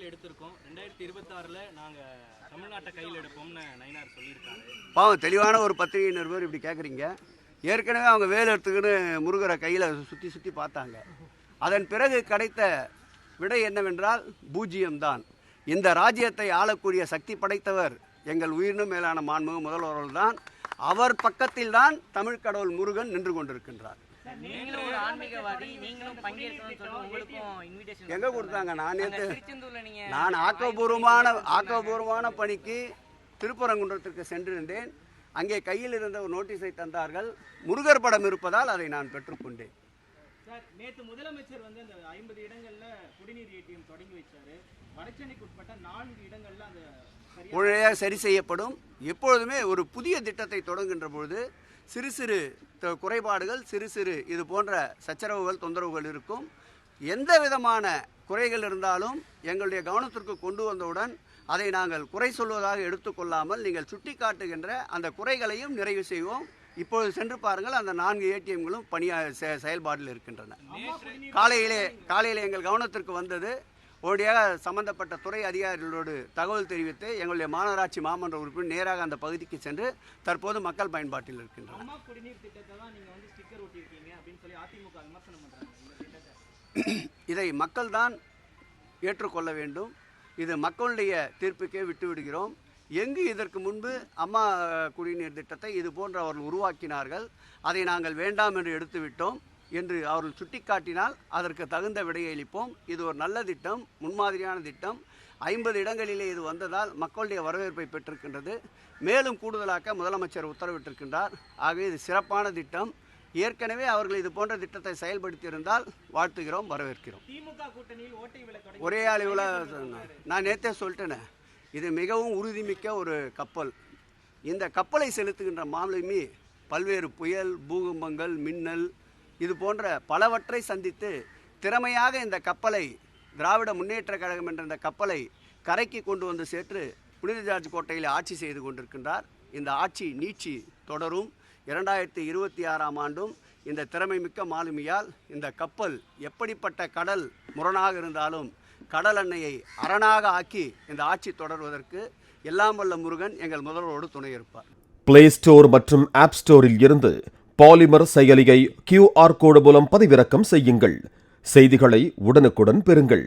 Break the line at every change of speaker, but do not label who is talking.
எடுத்திருக்கோம். 2026ல நாங்க தமிழ்நாட்டை கையில் எடுப்போம்னு நயினார் சொல்லியிருக்காரு.
பாவம் தெளிவான ஒரு பத்திரிகை நிருபர் இப்படி கேட்குறீங்க. ஏற்கனவே அவங்க வேலை எடுத்துக்கின்னு முருகரை கையில் சுற்றி சுற்றி பார்த்தாங்க. அதன் பிறகு கிடைத்த விடை என்னவென்றால் பூஜ்ஜியம்தான். இந்த ராஜ்யத்தை ஆளக்கூடிய சக்தி படைத்தவர் எங்கள் உயிரினும் மேலான மாண்புமிகு முதல்வர்கள் தான். அவர் பக்கத்தில் தான் தமிழ் கடவுள் முருகன் நின்று கொண்டிருக்கின்றார். எங்க கொடுத்தாங்க? நான் ஆக்கப்பூர்வமான பணிக்கு திருப்பரங்குன்றத்திற்கு சென்றிருந்தேன். அங்கே கையில் இருந்த ஒரு நோட்டீஸை தந்தார்கள். முருகர் படம் இருப்பதால் அதை நான் பெற்றுக்கொண்டேன்.
நேற்று முதலமைச்சர் அந்த 50 இடங்கள்ல குடிநீர் ஏடிஎம் தொடங்கி வச்சாரு. வடசென்னைக்கு உட்பட்ட 4 இடங்கள்ல அந்த
உடனடியாக சரி செய்யப்படும். எப்பொழுதுமே ஒரு புதிய திட்டத்தை தொடங்குகின்ற பொழுது சிறு சிறு குறைபாடுகள், சிறு சிறு இது போன்ற சச்சரவுகள், தொந்தரவுகள் இருக்கும். எந்த விதமான குறைகள் இருந்தாலும் எங்களுடைய கவனத்திற்கு கொண்டு வந்தவுடன் அதை நாங்கள் குறை சொல்வதாக எடுத்துக்கொள்ளாமல் நீங்கள் சுட்டி காட்டுகின்ற அந்த குறைகளையும் நிறைவு செய்வோம். இப்பொழுது சென்று பாருங்கள், அந்த 4 ஏடிஎம்களும் செயல்பாட்டில் இருக்கின்றன. காலையிலே எங்கள் கவனத்திற்கு வந்தது. உடனடியாக சம்பந்தப்பட்ட துறை அதிகாரிகளோடு தகவல் தெரிவித்து எங்களுடைய மாநகராட்சி மாமன்ற உறுப்பினர் நேராக அந்த பகுதிக்கு சென்று தற்போது மக்கள் பயன்பாட்டில் இருக்கின்றனர். இதை மக்கள் தான் ஏற்றுக்கொள்ள வேண்டும். இது மக்களுடைய தீர்ப்புக்கே விட்டுவிடுகிறோம். எங்கு இதற்கு முன்பு அம்மா குடிநீர் திட்டத்தை இது போன்று அவர்கள் உருவாக்கினார்கள், அதை நாங்கள் வேண்டாம் என்று எடுத்துவிட்டோம் என்று அவர்கள் சுட்டிக்காட்டினால் அதற்கு தகுந்த விடையை அளிப்போம். இது ஒரு நல்ல திட்டம், முன்மாதிரியான திட்டம். 50 இடங்களிலே இது வந்ததால் மக்களுடைய வரவேற்பை பெற்றிருக்கின்றது. மேலும் கூடுதலாக்க முதலமைச்சர் உத்தரவிட்டிருக்கின்றார். ஆகவே இது சிறப்பான திட்டம். ஏற்கனவே அவர்கள் இது போன்ற திட்டத்தை செயல்படுத்தியிருந்தால் வாழ்த்துகிறோம், வரவேற்கிறோம். ஒரே அளவில் நான் நேற்றே சொல்லிட்டேனே, இது மிகவும் உறுதிமிக்க ஒரு கப்பல். இந்த கப்பலை செலுத்துகின்ற மாலுமி பல்வேறு புயல், பூகம்பங்கள், மின்னல் இது போன்ற பலவற்றை சந்தித்து திறமையாக இந்த கப்பலை, திராவிட முன்னேற்ற கழகம் என்ற இந்த கப்பலை கரைக்கு கொண்டு வந்து சேர்த்து புனித ஜார்ஜ் கோட்டையில் ஆட்சி செய்து கொண்டிருக்கின்றார். இந்த ஆட்சி நீட்சி தொடரும். 2026ஆம் ஆண்டும் இந்த திறமை மிக்க மாலுமியால் இந்த கப்பல் எப்படிப்பட்ட கடல் முரணாக இருந்தாலும் கடல் அன்னையை அரணாக ஆக்கி இந்த ஆட்சி தொடர்வதற்கு எல்லாம் வல்ல முருகன் எங்கள் முதல்வரோடு துணை இருப்பார்.
பிளே ஸ்டோர் மற்றும் ஆப் ஸ்டோரில் இருந்து பாலிமர் செயலியை QR கோடு மூலம் பதிவிறக்கம் செய்யுங்கள். செய்திகளை உடனுக்குடன் பெறுங்கள்.